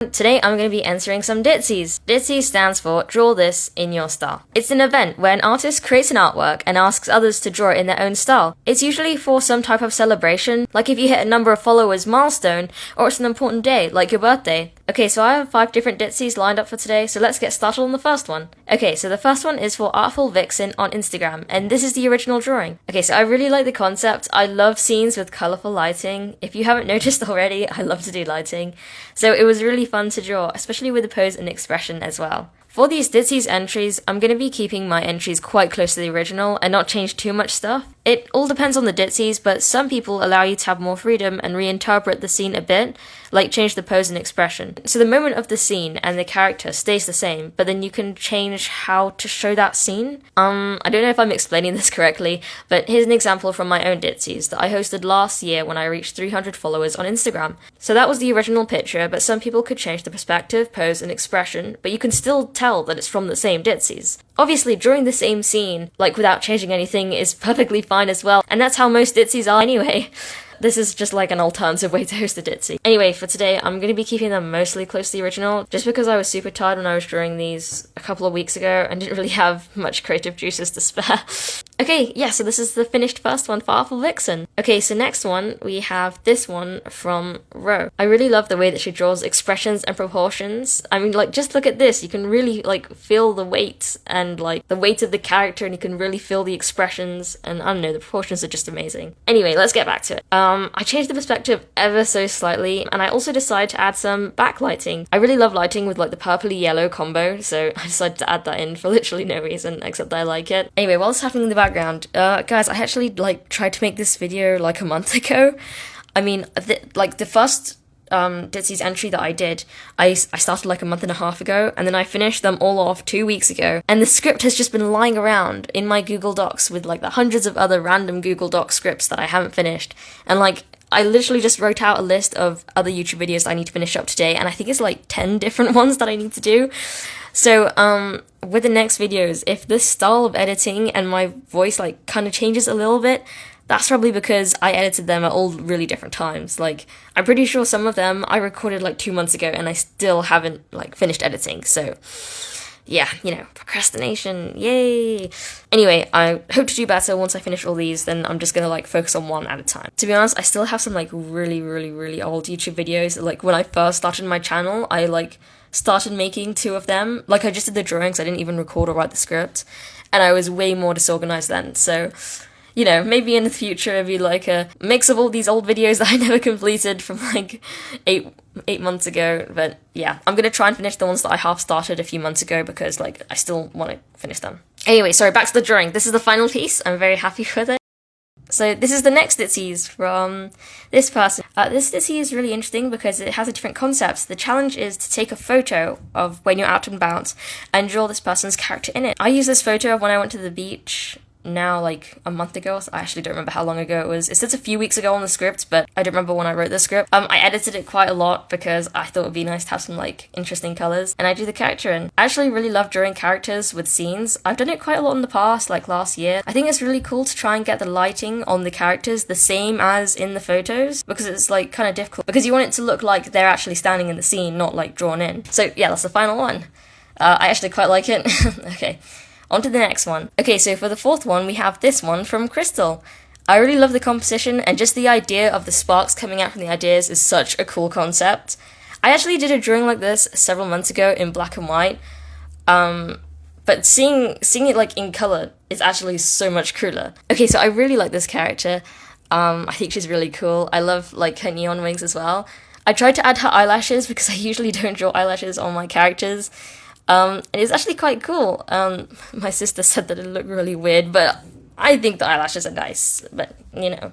Today I'm going to be answering some DTIYs. DTIY stands for Draw This in Your Style. It's an event where an artist creates an artwork and asks others to draw it in their own style. It's usually for some type of celebration, like if you hit a number of followers milestone, or it's an important day, like your birthday. Okay, so I have 5 different DTIYs lined up for today, so let's get started on the first one. Okay, so the first one is for Artful Vixen on Instagram, and this is the original drawing. Okay, so I really like the concept. I love scenes with colourful lighting. If you haven't noticed already, I love to do lighting. So it was really fun to draw, especially with the pose and expression as well. For these DTIYs entries, I'm going to be keeping my entries quite close to the original and not change too much stuff. It all depends on the DTIYs, but some people allow you to have more freedom and reinterpret the scene a bit, like change the pose and expression. So the moment of the scene and the character stays the same, but then you can change how to show that scene. I don't know if I'm explaining this correctly, but here's an example from my own DTIYs that I hosted last year when I reached 300 followers on Instagram. So that was the original picture, but some people could change the perspective, pose and expression, but you can still tell that it's from the same DTIYs. Obviously, drawing the same scene, like without changing anything, is perfectly fine as well, and that's how most DTIYs are anyway. This is just like an alternative way to host a DTIY. Anyway, for today, I'm going to be keeping them mostly close to the original, just because I was super tired when I was drawing these a couple of weeks ago and didn't really have much creative juices to spare. Okay, yeah, so this is the finished first one for Artful Vixen. Okay, so next one, we have this one from Ro. I really love the way that she draws expressions and proportions. I mean, like, just look at this. You can really, like, feel the weight and, like, the weight of the character, and you can really feel the expressions, and I don't know, the proportions are just amazing. Anyway, let's get back to it. I changed the perspective ever so slightly, and I also decided to add some backlighting. I really love lighting with, like, the purpley-yellow combo, so I decided to add that in for literally no reason, except that I like it. Anyway, while it's happening in the background, guys, I actually, like, tried to make this video, like, a month ago. I mean, the first DTIYs entry that I did, I started like a month and a half ago, and then I finished them all off 2 weeks ago, and the script has just been lying around in my Google Docs with like the hundreds of other random Google Docs scripts that I haven't finished, and like I literally just wrote out a list of other YouTube videos that I need to finish up today, and I think it's like 10 different ones that I need to do. So with the next videos, if this style of editing and my voice like kind of changes a little bit, that's probably because I edited them at all really different times. Like, I'm pretty sure some of them I recorded like 2 months ago and I still haven't like finished editing. So yeah, you know, procrastination, yay! Anyway, I hope to do better once I finish all these, then I'm just gonna like focus on one at a time. To be honest, I still have some like really old YouTube videos. Like when I first started my channel, I like started making 2 of them. Like I just did the drawings, I didn't even record or write the script, and I was way more disorganized then, so you know, maybe in the future it'd be like a mix of all these old videos that I never completed from like eight months ago. But yeah, I'm gonna try and finish the ones that I half started a few months ago because like I still want to finish them. Anyway, sorry, back to the drawing. This is the final piece. I'm very happy with it. So this is the next DTIYs from this person. This DTIY is really interesting because it has a different concept. The challenge is to take a photo of when you're out and about and draw this person's character in it. I used this photo of when I went to the beach now like a month ago. I actually don't remember how long ago it was. It says a few weeks ago on the script, but I don't remember when I wrote the script. I edited it quite a lot because I thought it would be nice to have some like interesting colours, and I drew the character in. I actually really love drawing characters with scenes. I've done it quite a lot in the past, like last year. I think it's really cool to try and get the lighting on the characters the same as in the photos, because it's like kind of difficult because you want it to look like they're actually standing in the scene, not like drawn in. So yeah, that's the final one. I actually quite like it. Okay. On to the next one. Okay, so for the 4th one, we have this one from Crystal. I really love the composition, and just the idea of the sparks coming out from the ideas is such a cool concept. I actually did a drawing like this several months ago in black and white, but seeing it like in colour is actually so much cooler. Okay, so I really like this character. I think she's really cool. I love like her neon wings as well. I tried to add her eyelashes because I usually don't draw eyelashes on my characters. And it's actually quite cool. My sister said that it looked really weird, but I think the eyelashes are nice, but you know.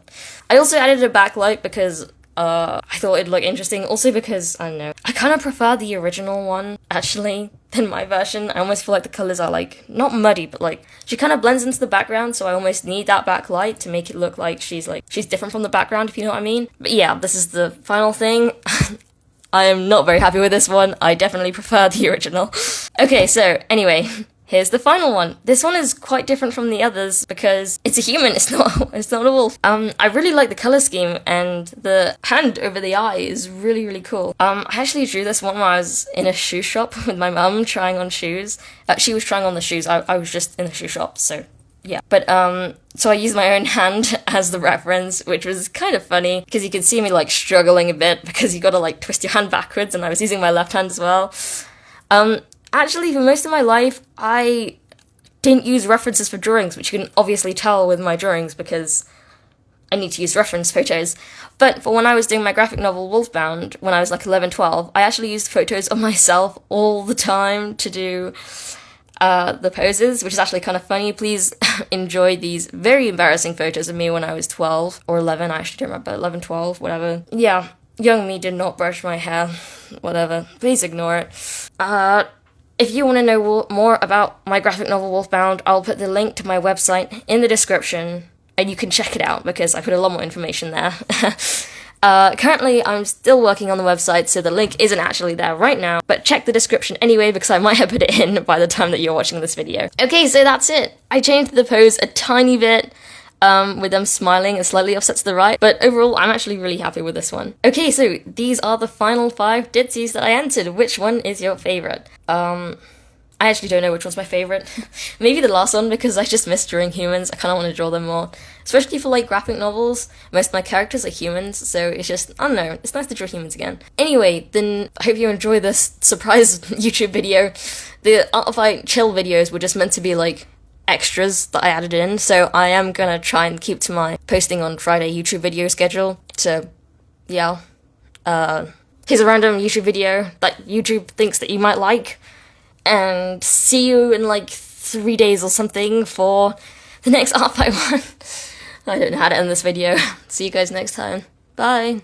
I also added a backlight because I thought it'd look interesting, also because, I don't know, I kind of prefer the original one, actually, than my version. I almost feel like the colours are like, not muddy, but like, she kind of blends into the background, so I almost need that backlight to make it look like she's different from the background, if you know what I mean. But yeah, this is the final thing. I am not very happy with this one. I definitely prefer the original. Okay, so anyway, here's the final one. This one is quite different from the others because it's a human, it's not a wolf. I really like the color scheme, and the hand over the eye is really, really cool. I actually drew this one when I was in a shoe shop with my mum trying on shoes. She was trying on the shoes, I was just in the shoe shop, so yeah. But so I used my own hand as the reference, which was kind of funny because you could see me like struggling a bit because you gotta like twist your hand backwards, and I was using my left hand as well. Actually, for most of my life, I didn't use references for drawings, which you can obviously tell with my drawings because I need to use reference photos. But for when I was doing my graphic novel WOLFBOUND, when I was like 11, 12, I actually used photos of myself all the time to do the poses, which is actually kind of funny. Please enjoy these very embarrassing photos of me when I was 12 or 11. I actually don't remember, 11, 12, whatever. Yeah, young me did not brush my hair, whatever. Please ignore it. If you want to know more about my graphic novel WOLFBOUND, I'll put the link to my website in the description, and you can check it out because I put a lot more information there. Currently, I'm still working on the website, so the link isn't actually there right now, but check the description anyway because I might have put it in by the time that you're watching this video. Okay, so that's it. I changed the pose a tiny bit, with them smiling and slightly offset to the right, but overall I'm actually really happy with this one. Okay, so these are the final 5 Ditsies that I entered. Which one is your favourite? I actually don't know which one's my favourite. Maybe the last one, because I just miss drawing humans. I kind of want to draw them more. Especially for, like, graphic novels. Most of my characters are humans, so it's just, I don't know, it's nice to draw humans again. Anyway, then I hope you enjoy this surprise YouTube video. The Art of Fight chill videos were just meant to be, like, extras that I added in, so I am gonna try and keep to my posting on Friday YouTube video schedule. So, yeah. Here's a random YouTube video that YouTube thinks that you might like. And see you in like 3 days or something for the next Art Fight one. I don't know how to end this video. See you guys next time. Bye.